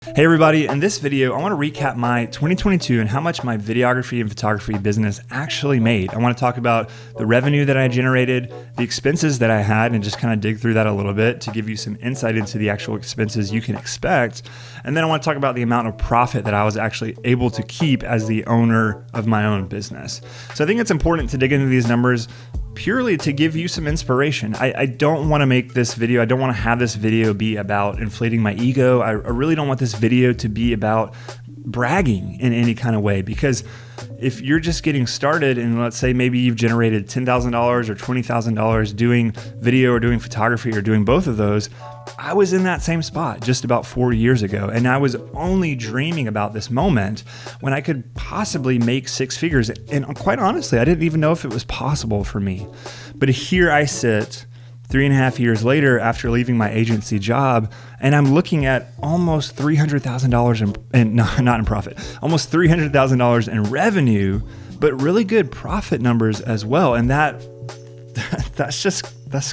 Hey everybody, in this video, I want to recap my 2022 and how much my videography and photography business actually made. I want to talk about the revenue that I generated, the expenses that I had, and just kind of dig through that a little bit to give you some insight into the actual expenses you can expect. And then I want to talk about the amount of profit that I was actually able to keep as the owner of my own business. So I think it's important to dig into these numbers purely to give you some inspiration. I don't want to make this video, I don't want to have this video be about inflating my ego. I really don't want this video to be about bragging in any kind of way, because if you're just getting started and let's say maybe you've generated $10,000 or $20,000 doing video or doing photography or doing both of those, I was in that same spot just about 4 years ago. And I was only dreaming about this moment when I could possibly make six figures. And quite honestly, I didn't even know if it was possible for me. But here I sit 3.5 years later after leaving my agency job, and I'm looking at almost $300,000 not in profit, almost $300,000 in revenue, but really good profit numbers as well. And that's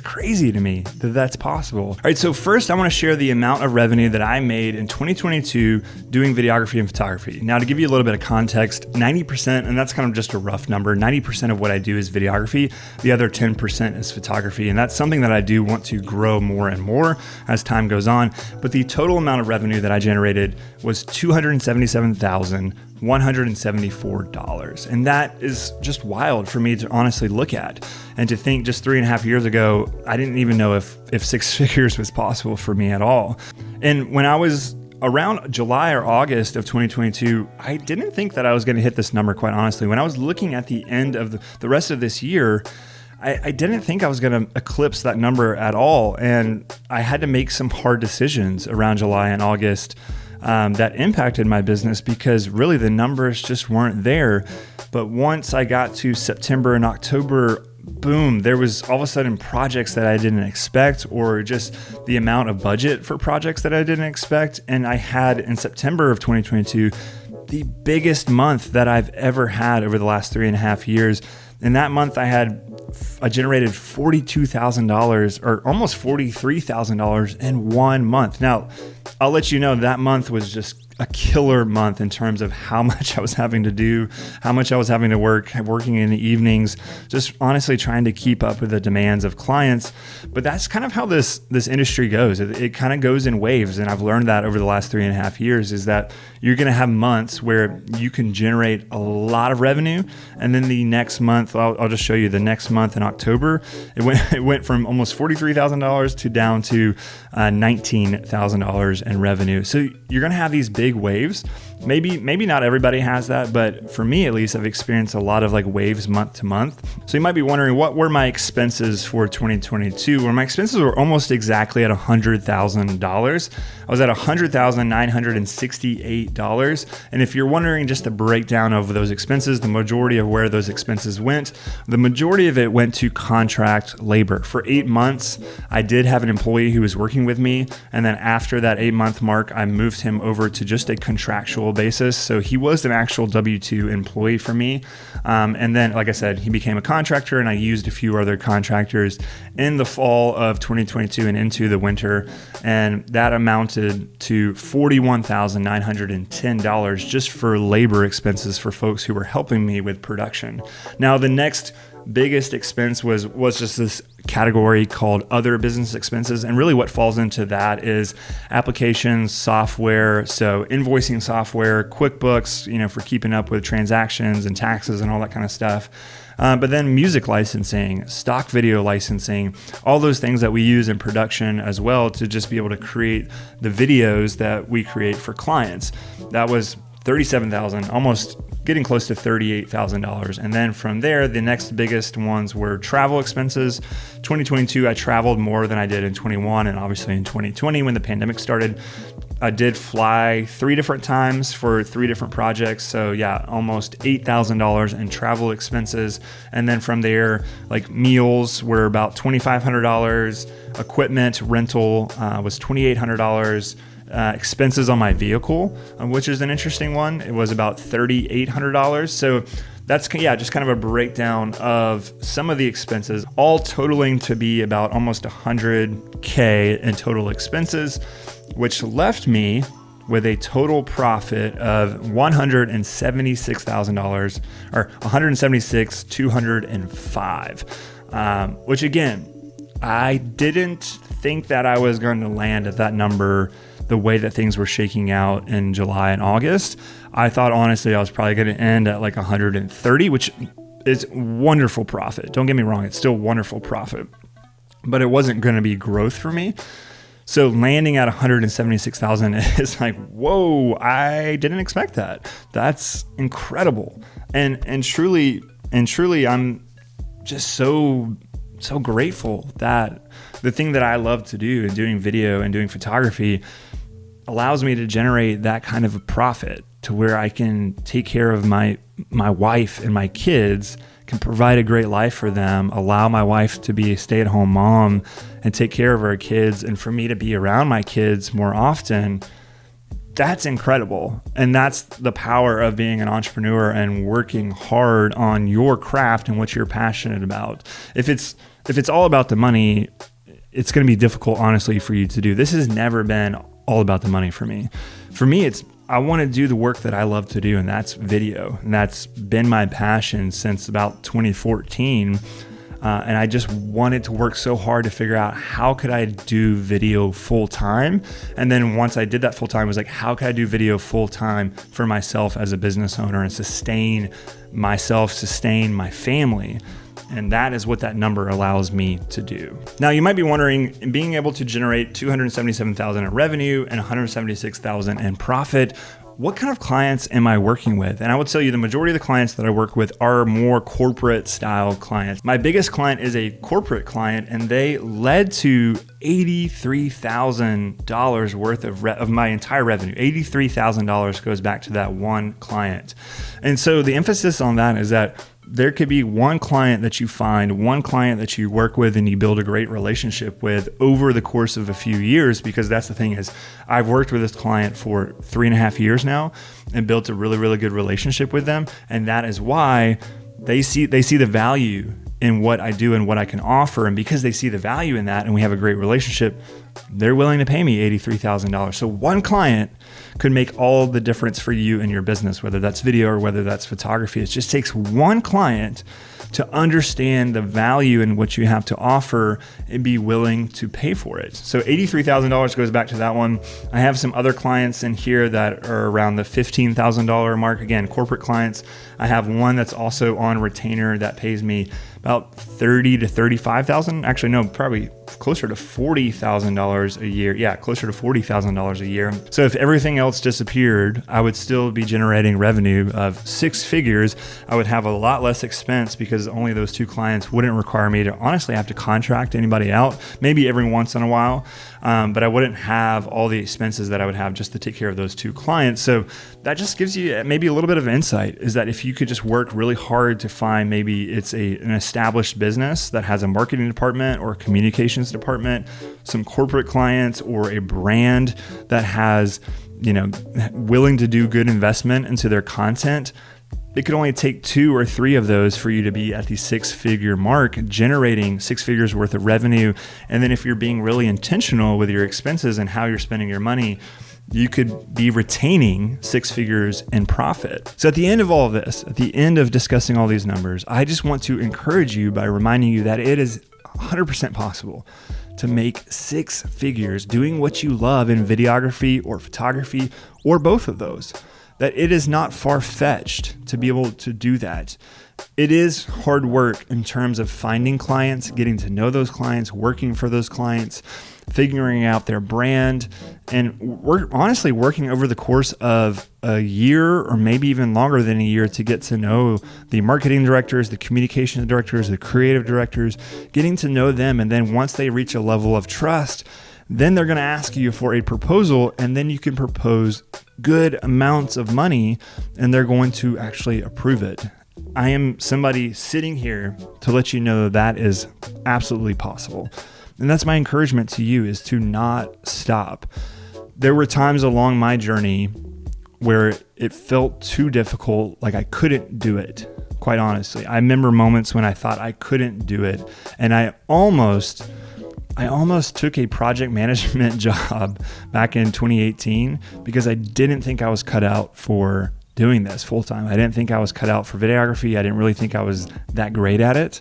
crazy to me that that's possible. All right, so first I want to share the amount of revenue that I made in 2022 doing videography and photography. Now, to give you a little bit of context, 90%, and that's kind of just a rough number, 90% of what I do is videography. The other 10% is photography. And that's something that I do want to grow more and more as time goes on. But the total amount of revenue that I generated was $277,174. And that is just wild for me to honestly look at. And to think just 3.5 years ago, I didn't even know if six figures was possible for me at all. And when I was around July or August of 2022, I didn't think that I was going to hit this number, quite honestly. When I was looking at the end of the rest of this year, I didn't think I was going to eclipse that number at all. And I had to make some hard decisions around July and August that impacted my business because really the numbers just weren't there. But once I got to September and October, boom, there was all of a sudden projects that I didn't expect, or just the amount of budget for projects that I didn't expect. And I had in September of 2022, the biggest month that I've ever had over the last 3.5 years. In that month, I generated $42,000 or almost $43,000 in 1 month. Now, I'll let you know that month was just a killer month in terms of how much I was having to do, how much I was having to working in the evenings, just honestly trying to keep up with the demands of clients. But that's kind of how this industry goes. It kind of goes in waves. And I've learned that over the last 3.5 years is that you're going to have months where you can generate a lot of revenue. And then the next month, I'll just show you the next month in October, it went from almost $43,000 to down to $19,000 in revenue. So you're going to have these big waves. Maybe not everybody has that, but for me at least, I've experienced a lot of like waves month to month. So you might be wondering, what were my expenses for 2022? Well, my expenses were almost exactly at $100,000. I was at $100,968. And if you're wondering just the breakdown of those expenses, the majority of where those expenses went, the majority of it went to contract labor. For 8 months, I did have an employee who was working with me. And then after that 8-month mark, I moved him over to just a contractual basis. So he was an actual W-2 employee for me. And then, like I said, he became a contractor, and I used a few other contractors in the fall of 2022 and into the winter. And that amounted to $41,910 just for labor expenses for folks who were helping me with production. Now, the next biggest expense was just this category called other business expenses. And really what falls into that is applications, software, so invoicing software, QuickBooks, for keeping up with transactions and taxes and all that kind of stuff. But then music licensing, stock video licensing, all those things that we use in production as well to just be able to create the videos that we create for clients. That was $37,000, almost getting close to $38,000. And then from there, the next biggest ones were travel expenses. 2022, I traveled more than I did in 21, and obviously in 2020 when the pandemic started, I did fly 3 different times for 3 different projects. So yeah, almost $8,000 in travel expenses. And then from there, like meals were about $2,500. Equipment rental was $2,800. Expenses on my vehicle, which is an interesting one. It was about $3,800. So that's, just kind of a breakdown of some of the expenses, all totaling to be about almost $100K in total expenses, which left me with a total profit of $176,000 or $176,205, which again, I didn't think that I was going to land at that number the way that things were shaking out in July and August. I thought honestly I was probably going to end at like 130, which is wonderful profit. Don't get me wrong, it's still wonderful profit, but it wasn't going to be growth for me. So landing at 176,000 is like, whoa, I didn't expect that. That's incredible. And truly I'm just so grateful that the thing that I love to do and doing video and doing photography allows me to generate that kind of a profit to where I can take care of my wife and my kids, can provide a great life for them, allow my wife to be a stay-at-home mom and take care of our kids, and for me to be around my kids more often. That's incredible. And that's the power of being an entrepreneur and working hard on your craft and what you're passionate about. If it's all about the money, it's going to be difficult, honestly, for you to do. This has never been all about the money for me. For me, I want to do the work that I love to do, and that's video. And that's been my passion since about 2014. And I just wanted to work so hard to figure out how could I do video full time. And then once I did that full time, I was like, how can I do video full time for myself as a business owner and sustain myself, sustain my family? And that is what that number allows me to do. Now, you might be wondering, being able to generate $277,000 in revenue and $176,000 in profit, what kind of clients am I working with? And I would tell you the majority of the clients that I work with are more corporate style clients. My biggest client is a corporate client, and they led to $83,000 worth of my entire revenue. $83,000 goes back to that one client. And so the emphasis on that is that there could be one client that you find, one client that you work with and you build a great relationship with over the course of a few years, because that's the thing is I've worked with this client for 3.5 years now and built a really, really good relationship with them. And that is why they see the value in what I do and what I can offer. And because they see the value in that and we have a great relationship, they're willing to pay me $83,000. So one client could make all the difference for you in your business, whether that's video or whether that's photography. It just takes one client to understand the value in what you have to offer and be willing to pay for it. So $83,000 goes back to that one. I have some other clients in here that are around the $15,000 mark. Again, corporate clients. I have one that's also on retainer that pays me about $30,000 to $35,000. Actually, no, probably closer to $40,000 a year. Yeah, closer to $40,000 a year. So if everything else disappeared, I would still be generating revenue of 6 figures. I would have a lot less expense because only those 2 clients wouldn't require me to honestly have to contract anybody out, maybe every once in a while. But I wouldn't have all the expenses that I would have just to take care of those 2 clients. So that just gives you maybe a little bit of insight, is that if you could just work really hard to find, maybe it's an established business that has a marketing department or a communications department, some corporate clients, or a brand that has, willing to do good investment into their content. It could only take 2 or 3 of those for you to be at the 6-figure mark, generating 6 figures worth of revenue. And then if you're being really intentional with your expenses and how you're spending your money, you could be retaining 6 figures in profit. So at the end of all of this, at the end of discussing all these numbers, I just want to encourage you by reminding you that it is 100% possible to make 6 figures doing what you love in videography or photography or both of those. That it is not far-fetched to be able to do that. It is hard work in terms of finding clients, getting to know those clients, working for those clients, figuring out their brand, and we're honestly working over the course of a year or maybe even longer than a year to get to know the marketing directors, the communications directors, the creative directors, getting to know them. And then once they reach a level of trust, then they're going to ask you for a proposal, and then you can propose good amounts of money and they're going to actually approve it. I am somebody sitting here to let you know that is absolutely possible. And that's my encouragement to you, is to not stop. There were times along my journey where it felt too difficult, like I couldn't do it, quite honestly. I remember moments when I thought I couldn't do it, and I almost I almost took a project management job back in 2018 because I didn't think I was cut out for doing this full time. I didn't think I was cut out for videography. I didn't really think I was that great at it.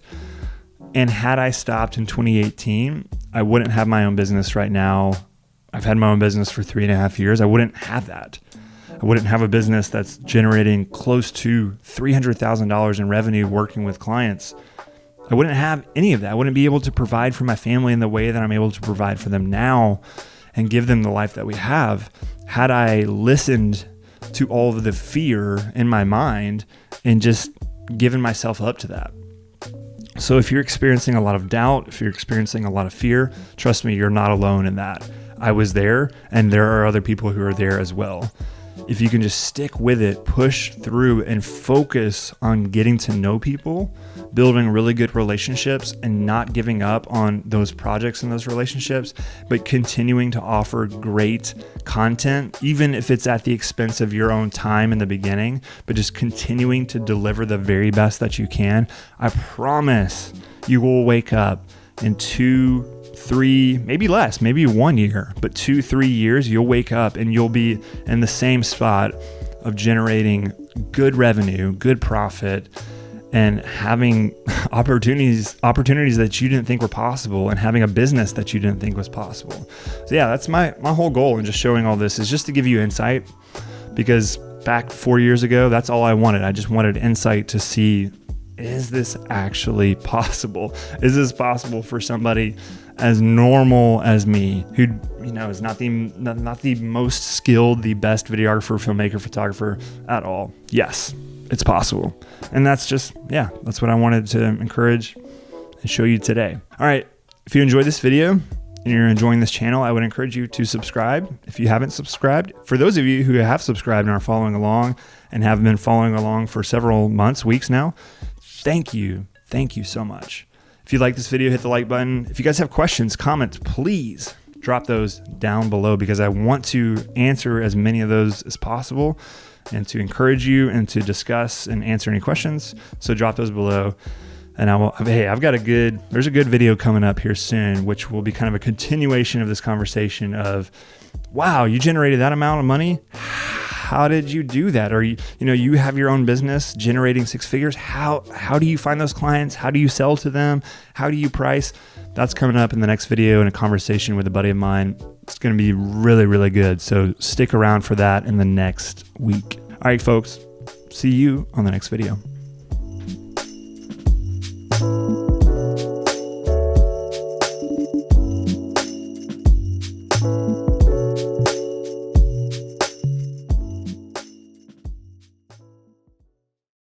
And had I stopped in 2018, I wouldn't have my own business right now. I've had my own business for 3.5 years. I wouldn't have that. I wouldn't have a business that's generating close to $300,000 in revenue working with clients. I wouldn't have any of that. I wouldn't be able to provide for my family in the way that I'm able to provide for them now and give them the life that we have had I listened to all of the fear in my mind and just given myself up to that. So if you're experiencing a lot of doubt, if you're experiencing a lot of fear, trust me, you're not alone in that. I was there, and there are other people who are there as well. If you can just stick with it, push through, and focus on getting to know people, building really good relationships, and not giving up on those projects and those relationships, but continuing to offer great content, even if it's at the expense of your own time in the beginning, but just continuing to deliver the very best that you can, I promise you will wake up in 2, 3, maybe less, maybe 1 year, but 2, 3 years, you'll wake up and you'll be in the same spot of generating good revenue, good profit, and having opportunities that you didn't think were possible, and having a business that you didn't think was possible. So yeah, that's my whole goal in just showing all this, is just to give you insight, because back 4 years ago, that's all I wanted. I just wanted insight to see, is this actually possible? Is this possible for somebody as normal as me, who, is not the most skilled, the best videographer, filmmaker, photographer at all? Yes, it's possible. And that's what I wanted to encourage and show you today. All right. If you enjoyed this video and you're enjoying this channel, I would encourage you to subscribe if you haven't subscribed. For those of you who have subscribed and are following along and have been following along for several months, weeks now, thank you. Thank you so much. If you like this video, hit the like button. If you guys have questions, comments, please drop those down below, because I want to answer as many of those as possible and to encourage you and to discuss and answer any questions. So drop those below. And there's a good video coming up here soon, which will be kind of a continuation of this conversation of, wow, you generated that amount of money? How did you do that? Or you have your own business generating 6 figures. How do you find those clients? How do you sell to them? How do you price? That's coming up in the next video in a conversation with a buddy of mine. It's going to be really, really good. So stick around for that in the next week. All right, folks. See you on the next video.